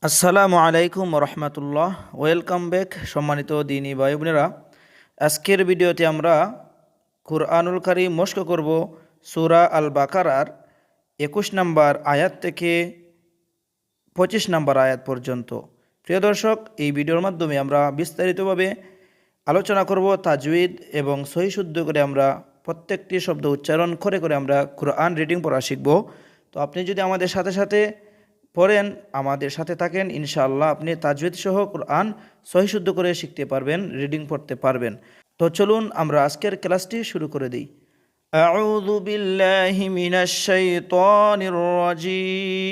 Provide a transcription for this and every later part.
আসসালামু আলাইকুম রহমতুল্লাহ। Welcome back সম্মানিত দিনী ভাই বোনেরা। আজকের ভিডিওতে আমরা কুরআনুল কারীম মশক করব সূরা আল বাকারার 21 নম্বর আয়াত থেকে 25 নম্বর আয়াত পর্যন্ত। প্রিয় দর্শক, এই ভিডিওর মাধ্যমে আমরা বিস্তারিতভাবে আলোচনা করব তাজউইদ এবং সহি শুদ্ধ করে আমরা প্রত্যেকটি শব্দ উচ্চারণ করে করে আমরা কুরআন রিডিং পড়া শিখব। তো আপনি যদি আমাদের সাথে সাথে পড়েন, আমাদের সাথে থাকেন, ইনশাআল্লাহ আপনি তাজউইদ সহ কুরআন সহি শুদ্ধ করে শিখতে পারবেন, রিডিং পড়তে পারবেন। তো চলুন আমরা আজকের ক্লাসটি শুরু করে দিই। আউযু বিল্লাহি মিনাশ শাইতানির রাজীম।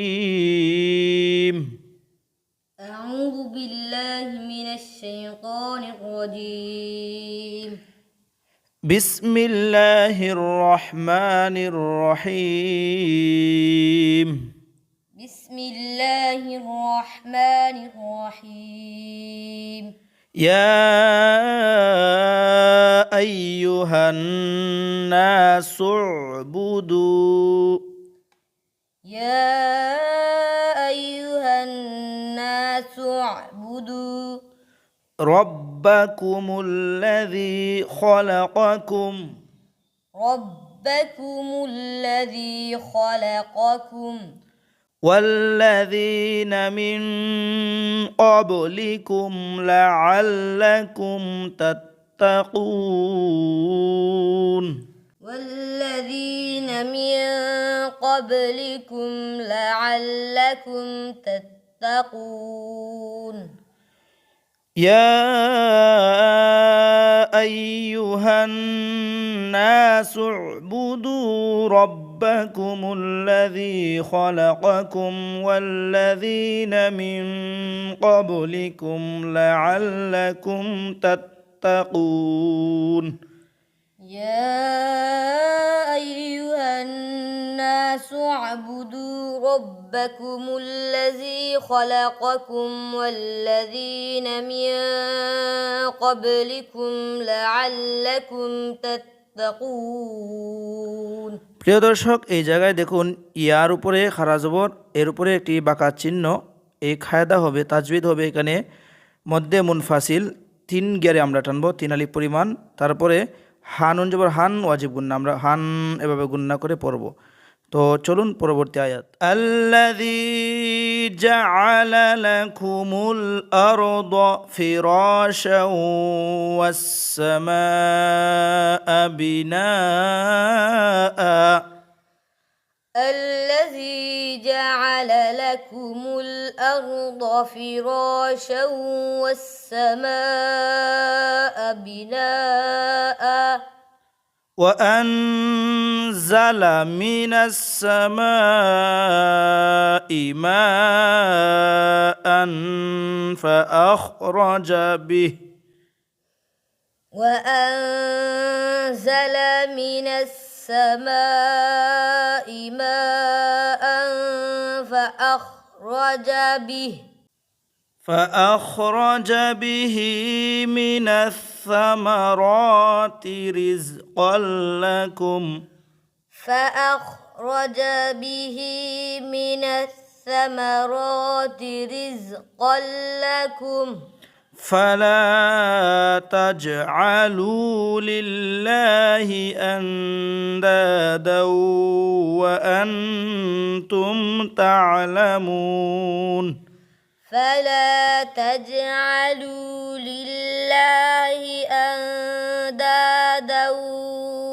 أعوذ بالله من الشيطان الرجيم. বিসমিল্লাহির রহমানির রহিম। بسم الله الرحمن الرحيم. يا أيها الناس اعبدوا يا أيها الناس اعبدوا ربكم الذي خلقكم ربكم الذي خلقكم والذين من قبلكم لعلكم تتقون والذين من قبلكم لعلكم تتقون. يا أيها الناس اعبدوا ربكم الذي خلقكم والذين من قبلكم لعلكم تتقون. يا أيها الناس اعبدوا ربكم الذي خلقكم والذين من قبلكم لعلكم تتقون. প্রিয় দর্শক, এই জায়গায় দেখুন, ইয়ার উপরে খাড়া জবর, এর উপরে একটি বাঁকা চিহ্ন। এই কায়দা হবে, তাজবিদ হবে এখানে মধ্যে মুনফাসিল 3 গিয়ারে আমরা টানবো, 3 আলিফ পরিমাণ। তারপরে হানুন জবর হান, ওয়াজিব গুন্না, আমরা হান এভাবে গুন্না করে পড়ব। তো চলুন পরবর্তী আয়াত। আল্লাযী জাআলা লাকুমুল আরদা ফিরাশাও ওয়াস সামাআ বিনাআ الذي جعل لكم الأرض فراشا والسماء بناء وأنزل من السماء ماء فأخرج به وأنزل من السماء ماء فأخرج به من الثمرات رزقا لكم فأخرج به من الثمرات رزقا لكم فلا تجعلوا لله أندادا وأنتم تعلمون. فلا تجعلوا لله أندادا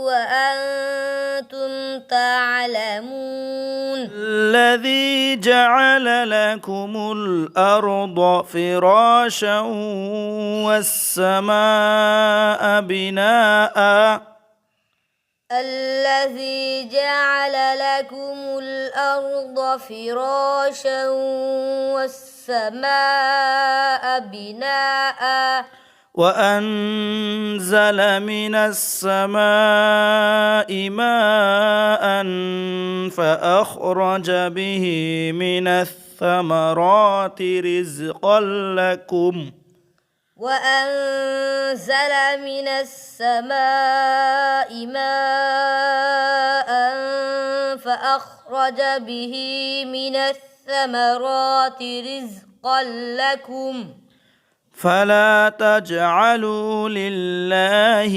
وأنتم تعلمون. الذي جعل لكم الأرض فراشا والسماء بناء الذي جعل لكم الأرض فراشا والسماء بناء وأنزل من السماء ماء فأخرج به من الثمرات رزقا لكم وأنزل من السماء ماء فأخرج به من الثمرات رزقا حقا لكم فلا تجعلوا لله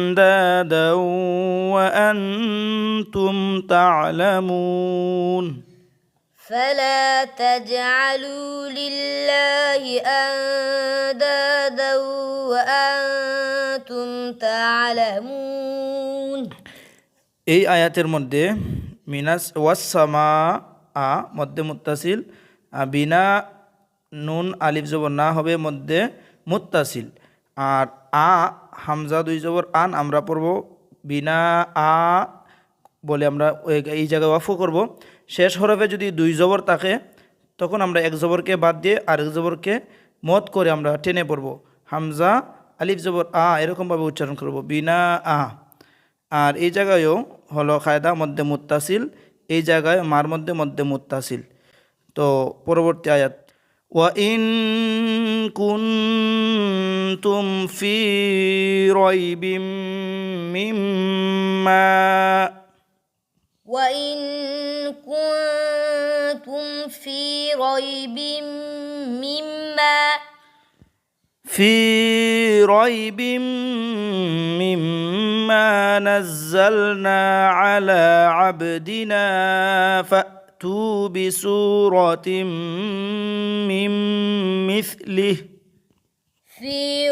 أندادا وأنتم تعلمون فلا تجعلوا لله أندادا وأنتم تعلمون এই আয়াতের মধ্যে মিনাস ওয়াসসামা আ মধ্যে মুত্তাসিল বিনা নুন আলিফ জবর না হবে মধ্যে মুত্তাসিল আর আ হামজা দুই জবর আন আমরা পড়ব বিনা আ বলে আমরা এই জায়গায় ওয়াফ করব শেষ হরফে যদি দুই জবর থাকে তখন আমরা এক জবরকে বাদ দিয়ে আরেক জবরকে মত করে আমরা টেনে পড়ব হামজা আলিফ জবর আ এরকমভাবে উচ্চারণ করব বিনা আ আর এই জায়গায়ও হলো কায়দা মধ্যে মুত্তাসিল এই জায়গায় মার মধ্যে মুত্তাসিল তো পরবর্তী আয়াত وَإِن كُنتُمْ فِي رَيْبٍ مِّمَّا وإن كنتم في ريب مما نزلنا على عبدنا فأتوا بسورة من مثله في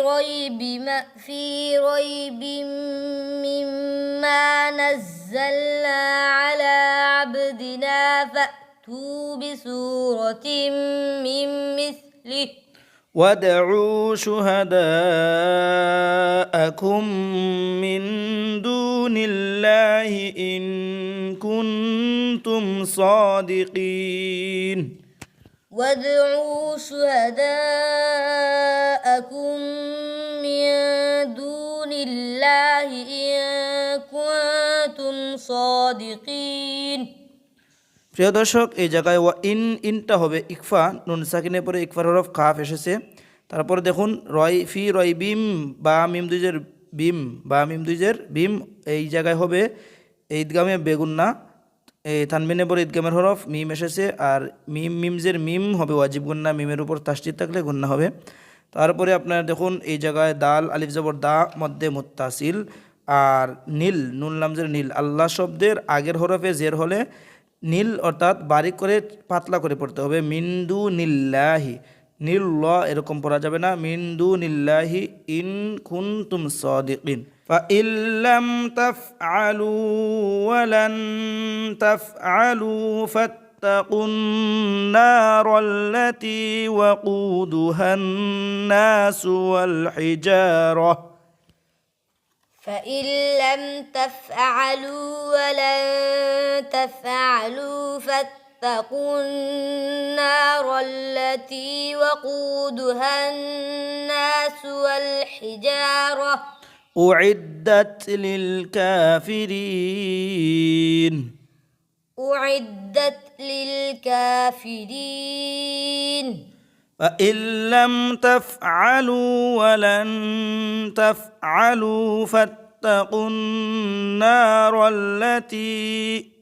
ريب مما نزلنا على عبدنا فأتوا بسورة من مثله وادعوا شهداءكم من دون الله إن كنتم صادقين وادعوا شهداءكم من دون الله إن كنتم صادقين প্রিয় দর্শক এই জায়গায় ওয়া ইনটা হবে ইকফা নুন সাকিনের পরে ইকফার হরফ কাফ এসেছে তারপর দেখুন রয় বিম বা মিম দুইজের বিম এই জায়গায় হবে এই ঈদগামে বেগুন্না এই তানবিনের পরে ঈদগামের হরফ মিম এসেছে আর মিমজের মিম হবে ওয়াজিব গুন্না মিমের উপর তাসদীদ থাকলে গুন্না হবে তারপরে আপনারা দেখুন এই জায়গায় দাল আলিফ জবর দা মধ্যে মুত্তাসিল আর নীল নুন লামজের নীল আল্লাহ শব্দের আগের হরফে জের হলে নীল অর্থাৎ বারিক করে পাতলা করে পড়তে হবে মিন্দু নিল্লাহি নীল এরকম পড়া যাবে না মিন্দু নিল্লাহি ইন কুনতুম সাদিকিন ফাইল্লাম তাফআলু ওয়ালান তাফআলু ফাত্তাকুন নারাল্লাতী ওয়াকুদুহান নাসু ওয়াল হিজারাহ فإن لم تفعلوا ولن تفعلوا فاتقوا النار التي وقودها الناس والحجارة أعدت للكافرين أعدت للكافرين فإن لم تفعلوا ولن تفعلوا فاتقوا النار التي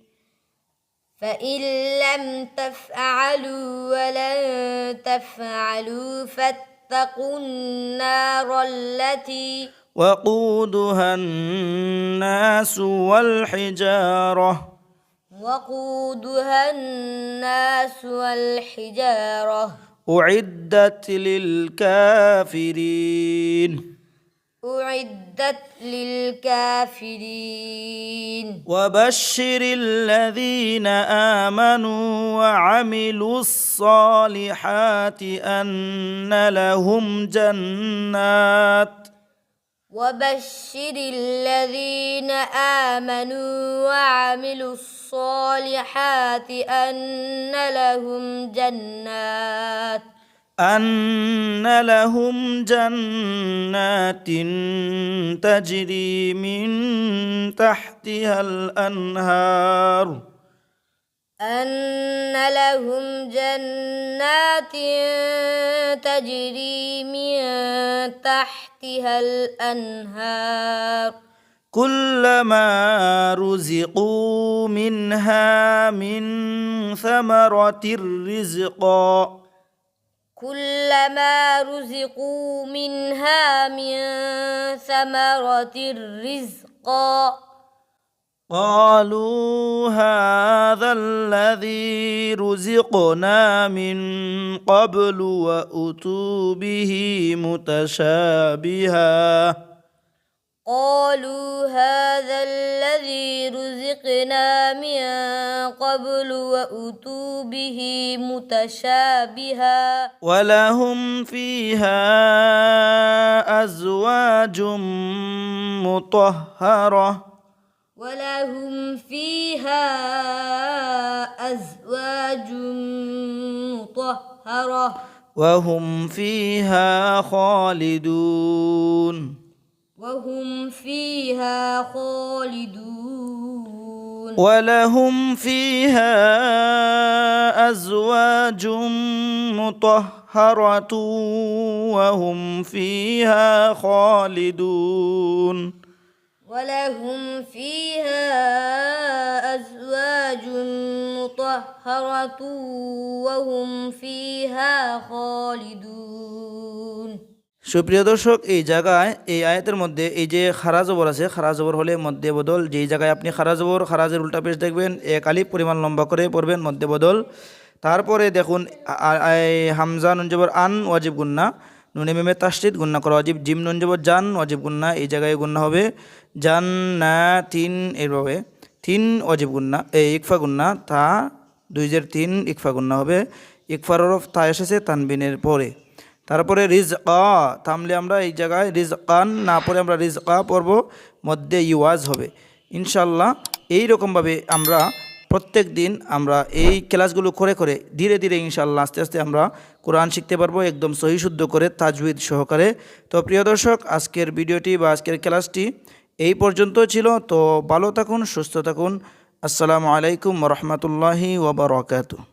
فإن لم تفعلوا ولن تفعلوا فاتقوا النار التي وقودها الناس والحجارة أعدت للكافرين وبشر الذين آمنوا وعملوا الصالحات أن لهم جنات وبشر الذين آمنوا وعملوا الصالحات أن لهم جنات تجري من تحتها الأنهار أن لهم جنات تجري من تحتها الأنهار كلما رزقوا منها من ثمرة رزقا كلما رزقوا منها من ثمرة رزقا قالوا هذا الذي رزقنا من قبل وأتوا به متشابها قالوا هذا الذي رزقنا من قبل وأتوا به متشابها ولهم فيها أزواج مطهرة ولهم فيها أزواج مطهرة وهم فيها خالدون وهم فيها خالدون ولهم فيها أزواج مطهرة وهم فيها خالدون ولهم فيها أزواج مطهرة وهم فيها خالدون সুপ্রিয় দর্শক, এই জায়গায় এই আয়াতের মধ্যে এই যে খারা জবর আছে, খারা জবর হলে মধ্যে বদল। যেই জায়গায় আপনি খারা জবর, খারাজের উল্টা পেশ দেখবেন এক আলিফ পরিমাণ লম্বা করে পড়বেন, মধ্যে বদল। তারপরে দেখুন হামজা নুন জবর আন ওয়াজিব গুন্না, নুনে মেমে তাসদিদ গুন্না করা ওয়াজিব, জিম নুন জবর জান ওয়াজিব গুন্না, এই জায়গায় গুন্না হবে জান না তিন, এভাবে তিন ওয়াজিব গুন্না, ইকফা গুন্না, তা 2-3 ইকফা গুন্না হবে। ইকফার হরফ তা এসেছে তানবিনের পরে। তারপরে রিজকা থামলে আমরা এই জায়গায় রিজকান না পরে আমরা রিজকা পড়ব, মধ্যে ইওয়াজ হবে ইনশাল্লাহ। এই রকমভাবে আমরা প্রত্যেক দিন আমরা এই ক্লাসগুলো করে করে ধীরে ধীরে ইনশাল্লাহ আস্তে আস্তে আমরা কোরআন শিখতে পারবো একদম সহি শুদ্ধ করে, তাজউইদ সহকারে। তো প্রিয় দর্শক, আজকের ভিডিওটি বা আজকের ক্লাসটি এই পর্যন্ত ছিল। তো ভালো থাকুন, সুস্থ থাকুন। আসসালামু আলাইকুম ওয়া রাহমাতুল্লাহি ওয়া বারাকাতুহু।